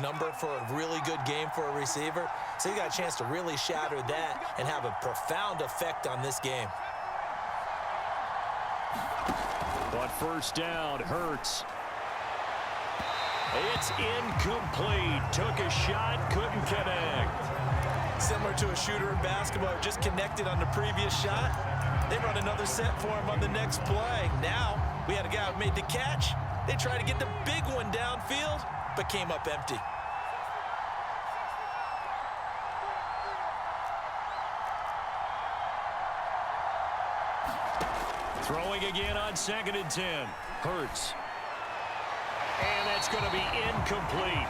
number for a really good game for a receiver. So he got a chance to really shatter that and have a profound effect on this game. On first down, Hurts. It's incomplete. Took a shot, couldn't connect. Similar to a shooter in basketball, just connected on the previous shot. They run another set for him on the next play. Now, we had a guy who made the catch. They tried to get the big one downfield, but came up empty. Throwing again on 2nd and 10. Hurts. And that's going to be incomplete.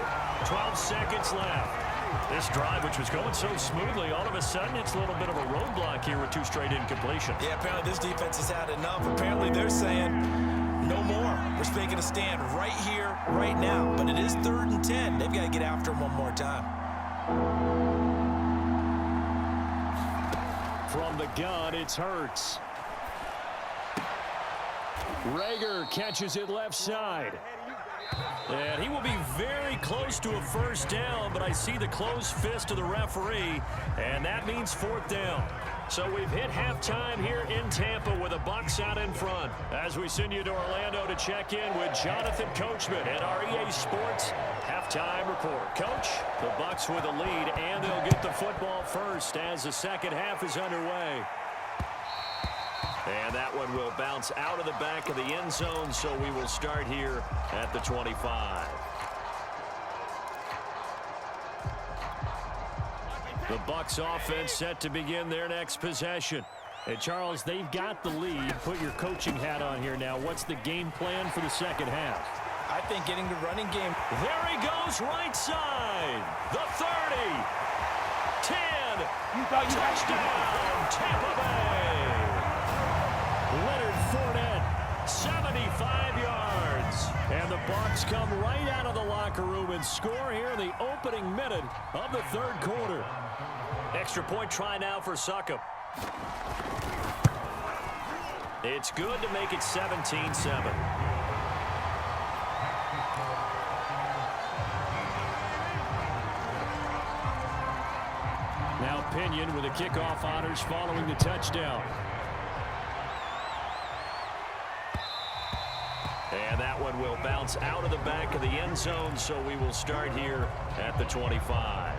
12 seconds left. This drive, which was going so smoothly, all of a sudden it's a little bit of a roadblock here with 2 straight incompletions. Yeah, apparently this defense has had enough. Apparently they're saying no more. We're making a stand right here, right now. But it is 3rd and 10. They've got to get after him one more time. From the gun, it's Hurts. Rager catches it left side. And he will be very close to a first down, but I see the closed fist of the referee, and that means 4th down. So we've hit halftime here in Tampa with the Bucs out in front. As we send you to Orlando to check in with Jonathan Coachman at our EA Sports halftime report. Coach, the Bucs with a lead, and they'll get the football first as the second half is underway. And that one will bounce out of the back of the end zone, so we will start here at the 25. The Bucs offense set to begin their next possession. And Charles, they've got the lead. Put your coaching hat on here now. What's the game plan for the second half? I think getting the running game. There he goes, right side. The 30. 10. Touchdown, Tampa Bay. Leonard Fournette, 75 yards. And the Bucs come right out of the locker room and score here in the opening minute of the 3rd quarter. Extra point try now for Succop. It's good to make it 17-7. Now Pinion with the kickoff honors following the touchdown. And that one will bounce out of the back of the end zone, so we will start here at the 25.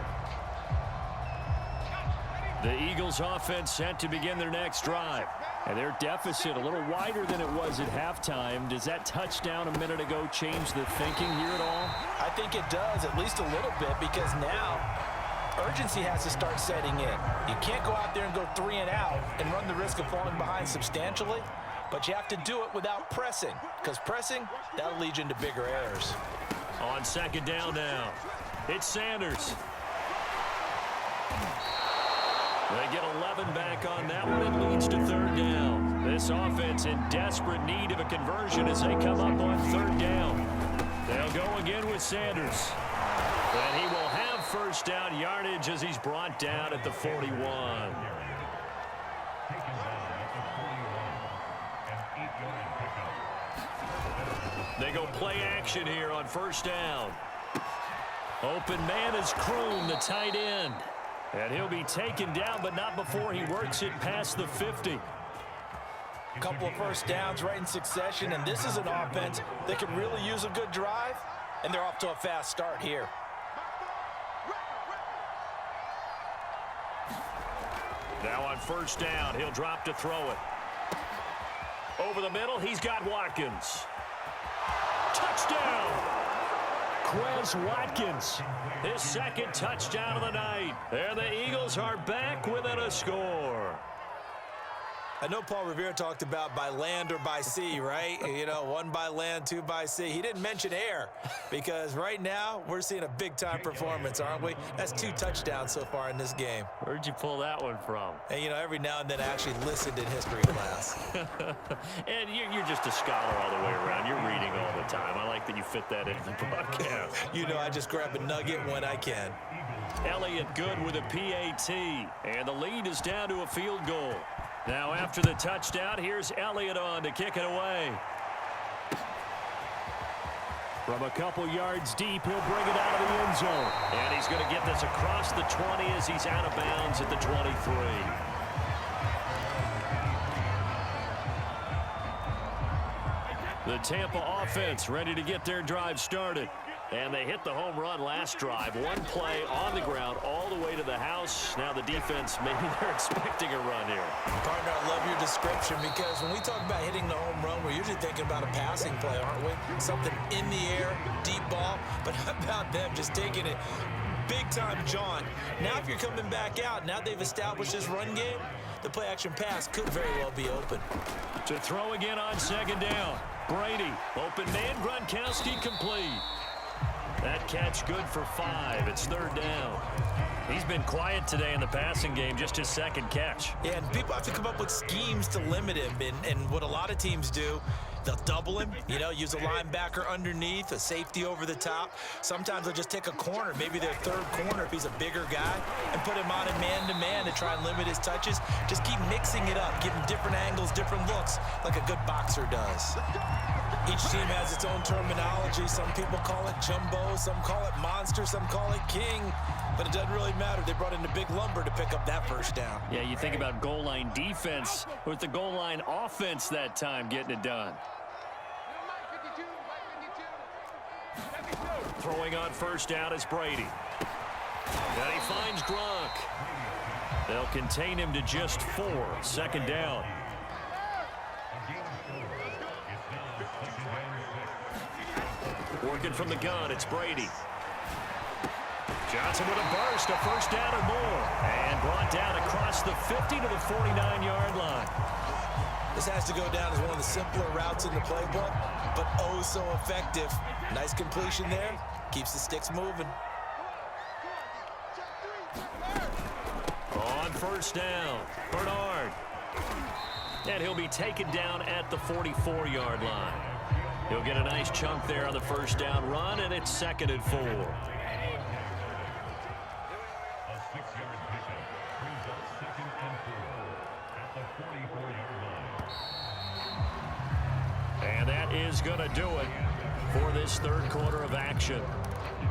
The Eagles offense set to begin their next drive. And their deficit a little wider than it was at halftime. Does that touchdown a minute ago change the thinking here at all? I think it does, at least a little bit, because now urgency has to start setting in. You can't go out there and go 3 and out and run the risk of falling behind substantially. But you have to do it without pressing, because pressing, that'll lead you into bigger errors. On 2nd down now, it's Sanders. They get 11 back on that one. It leads to 3rd down. This offense in desperate need of a conversion as they come up on 3rd down. They'll go again with Sanders. And he will have first down yardage as he's brought down at the 41. They go play action here on first down. Open man is Kroon, the tight end. And he'll be taken down, but not before he works it past the 50. A couple of first downs right in succession, and this is an offense that can really use a good drive, and they're off to a fast start here. Now on first down, he'll drop to throw it. Over the middle, he's got Watkins. Touchdown! Quez Watkins, his 2nd touchdown of the night. And the Eagles are back within a score. I know Paul Revere talked about by land or by sea, right? You know, 1 by land, 2 by sea. He didn't mention air because right now we're seeing a big-time performance, aren't we? That's 2 touchdowns so far in this game. Where'd you pull that one from? And, you know, every now and then I actually listened in history class. And you're just a scholar all the way around. You're reading all the time. I like that you fit that into the broadcast. You know, I just grab a nugget when I can. Elliott good with a PAT. And the lead is down to a field goal. Now after the touchdown, here's Elliott on to kick it away. From a couple yards deep, he'll bring it out of the end zone. And he's going to get this across the 20 as he's out of bounds at the 23. The Tampa offense ready to get their drive started. And they hit the home run last drive. One play on the ground all the way to the house. Now the defense, maybe they're expecting a run here. Partner, I love your description because when we talk about hitting the home run, we're usually thinking about a passing play, aren't we? Something in the air, deep ball. But how about them just taking it big-time jaunt? Now if you're coming back out, now they've established this run game, the play-action pass could very well be open. To throw again on second down. Brady, open man, Gronkowski complete. That catch good for 5. It's third down. He's been quiet today in the passing game, just his second catch. Yeah, and people have to come up with schemes to limit him. And what a lot of teams do, they'll double him, use a linebacker underneath, a safety over the top. Sometimes they'll just take a corner, maybe their third corner if he's a bigger guy, and put him on a man-to-man to try and limit his touches. Just keep mixing it up, give him different angles, different looks, like a good boxer does. Each team has its own terminology. Some people call it jumbo, some call it monster, some call it king. But it doesn't really matter. They brought in the big lumber to pick up that first down. Yeah, you think about goal line defense with the goal line offense that time getting it done. Throwing on first down is Brady. And he finds Gronk. They'll contain him to just 4. Second down. Working from the gun, it's Brady. Johnson with a burst, a first down or more. And brought down across the 50 to the 49-yard line. This has to go down as one of the simpler routes in the playbook, but oh so effective. Nice completion there. Keeps the sticks moving. On first down, Bernard. And he'll be taken down at the 44-yard line. He'll get a nice chunk there on the first down run, and it's second and 4. And that is going to do it for this third quarter of action.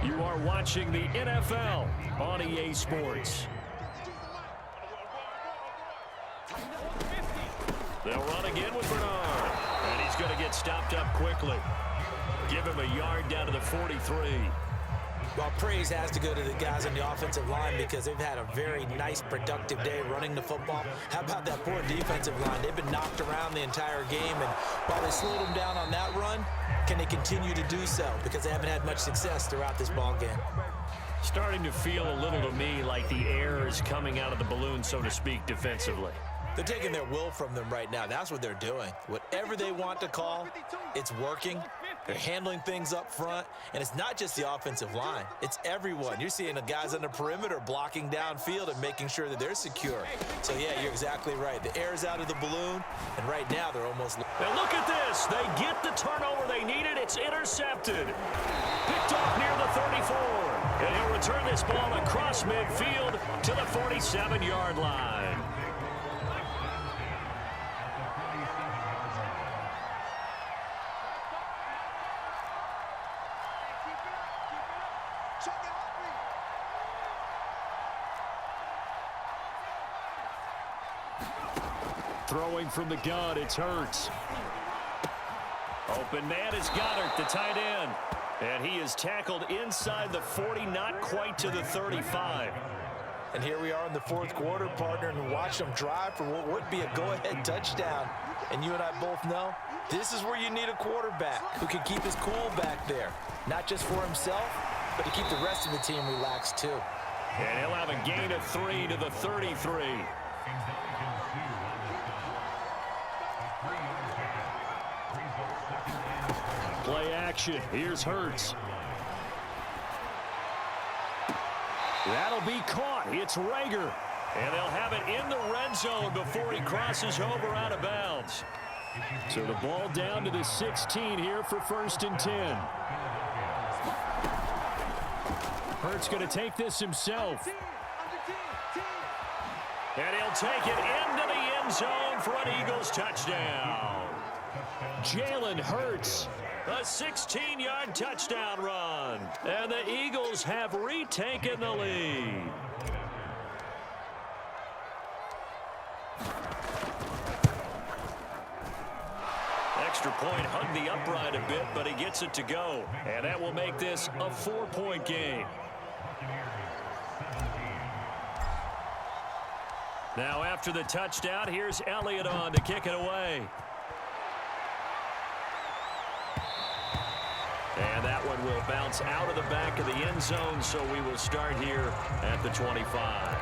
You are watching the NFL on EA Sports. They'll run again with Bernard. And he's going to get stopped up quickly. Give him a yard down to the 43. Well, praise has to go to the guys on the offensive line because they've had a very nice, productive day running the football. How about that poor defensive line? They've been knocked around the entire game, and while they slowed them down on that run, can they continue to do so? Because they haven't had much success throughout this ball game. Starting to feel a little to me like the air is coming out of the balloon, so to speak, defensively. They're taking their will from them right now. That's what they're doing. Whatever they want to call, it's working. They're handling things up front. And it's not just the offensive line. It's everyone. You're seeing the guys on the perimeter blocking downfield and making sure that they're secure. So, yeah, you're exactly right. The air's out of the balloon, and right now they're almost... And look at this. They get the turnover they needed. It's intercepted. Picked off near the 34. And he'll return this ball across midfield to the 47-yard line. Throwing from the gun, it's Hurts. Open man is Goddard, the tight end. And he is tackled inside the 40, not quite to the 35. And here we are in the fourth quarter, partner, and watch them drive for what would be a go-ahead touchdown. And you and I both know this is where you need a quarterback who can keep his cool back there. Not just for himself, but to keep the rest of the team relaxed too. And he'll have a gain of 3 to the 33. Play action. Here's Hurts. That'll be caught. It's Rager. And they'll have it in the red zone before he crosses over out of bounds. So the ball down to the 16 here for 1st and 10. Hurts going to take this himself. And he'll take it into the end zone for an Eagles touchdown. Jalen Hurts A 16-yard touchdown run. And the Eagles have retaken the lead. Extra point hugged the upright a bit, but he gets it to go. And that will make this a 4-point game. Now after the touchdown, here's Elliott on to kick it away. And that one will bounce out of the back of the end zone, so we will start here at the 25.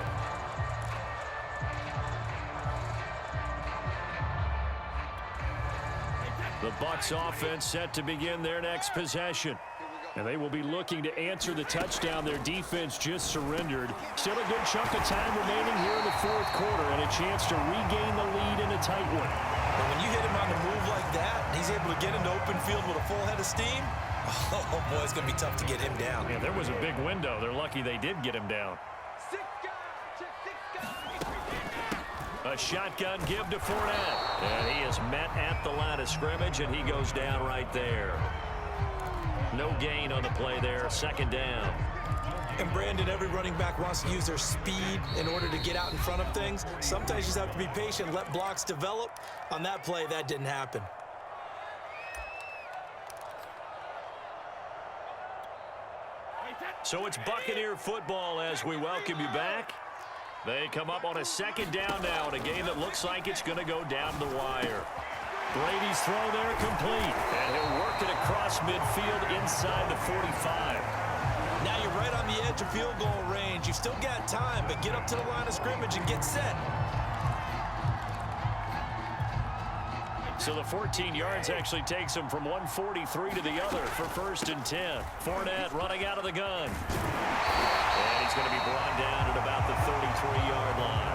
The Bucs offense set to begin their next possession. And they will be looking to answer the touchdown their defense just surrendered. Still a good chunk of time remaining here in the fourth quarter and a chance to regain the lead in a tight one. And when you hit him on the move like that, and he's able to get into open field with a full head of steam, oh boy, it's going to be tough to get him down. Yeah, there was a big window. They're lucky they did get him down. A shotgun give to Fournette. And he is met at the line of scrimmage, and he goes down right there. No gain on the play there. Second down. And Brandon, every running back wants to use their speed in order to get out in front of things. Sometimes you just have to be patient, let blocks develop. On that play, that didn't happen. So it's Buccaneer football as we welcome you back. They come up on a second down now in a game that looks like it's going to go down the wire. Brady's throw there complete, and he'll work it across midfield inside the 45. Now you're right on the edge of field goal range. You've still got time, but get up to the line of scrimmage and get set. So the 14 yards actually takes him from 143 to the other for 1st and 10. Fournette running out of the gun. And he's going to be brought down at about the 33-yard line.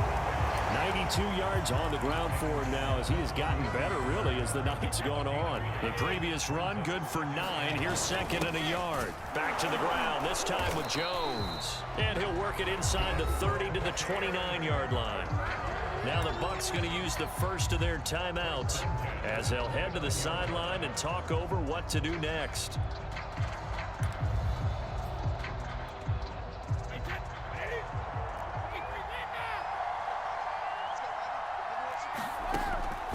92 yards on the ground for him now as he has gotten better, really, as the night's gone on. The previous run, good for 9. Here's 2nd and a yard. Back to the ground, this time with Jones. And he'll work it inside the 30 to the 29-yard line. Now the Bucs going to use the first of their timeouts as they'll head to the sideline and talk over what to do next.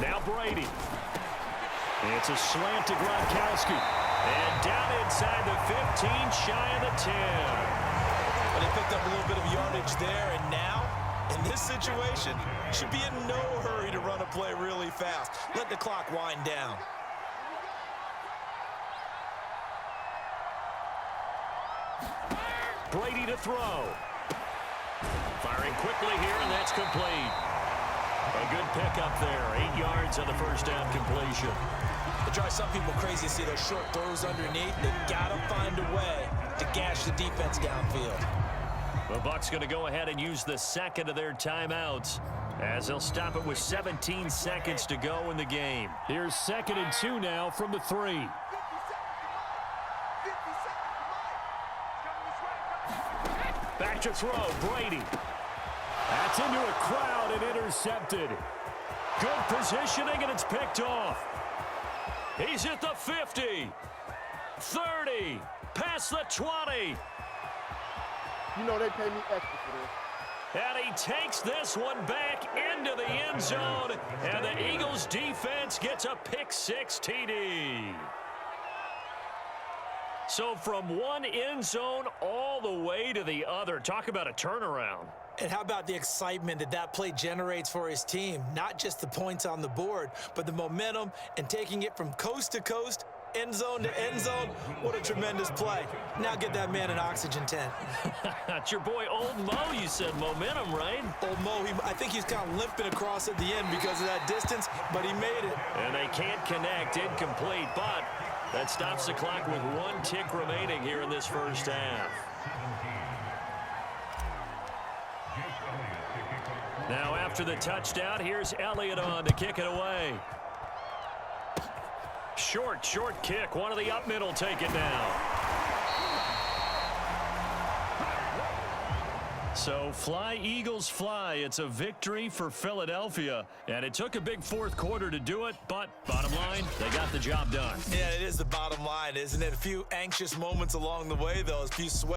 Now Brady. It's a slant to Gronkowski. And down inside the 15, shy of the 10. But he picked up a little bit of yardage there, and now, in this situation, should be in no hurry to run a play really fast. Let the clock wind down. Brady to throw. Firing quickly here, and that's complete. A good pickup there. 8 yards on the first down completion. It drives some people crazy to see those short throws underneath. They've got to find a way to gash the defense downfield. The Bucs going to go ahead and use the second of their timeouts as they'll stop it with 17 seconds to go in the game. Here's 2nd and 2 now from the 3. Back to throw, Brady. That's into a crowd and intercepted. Good positioning, and it's picked off. He's at the 50, 30, past the 20. You know they pay me extra for this. And he takes this one back into the end zone, and the Eagles defense gets a pick-6 TD. So from one end zone all the way to the other. Talk about a turnaround. And how about the excitement that that play generates for his team? Not just the points on the board, but the momentum and taking it from coast to coast, end zone to end zone. What a tremendous play. Now get that man an oxygen tent. It's your boy Old Mo, you said. Momentum, right? Old Mo, I think he's kind of limping across at the end because of that distance, but he made it. And they can't connect, incomplete, but that stops the clock with 1 tick remaining here in this first half. Now after the touchdown, here's Elliott on to kick it away. Short kick. One of the up middle take it now. So fly, Eagles, fly. It's a victory for Philadelphia. And it took a big fourth quarter to do it, but bottom line, they got the job done. Yeah, it is the bottom line, isn't it? A few anxious moments along the way, though. A few sweat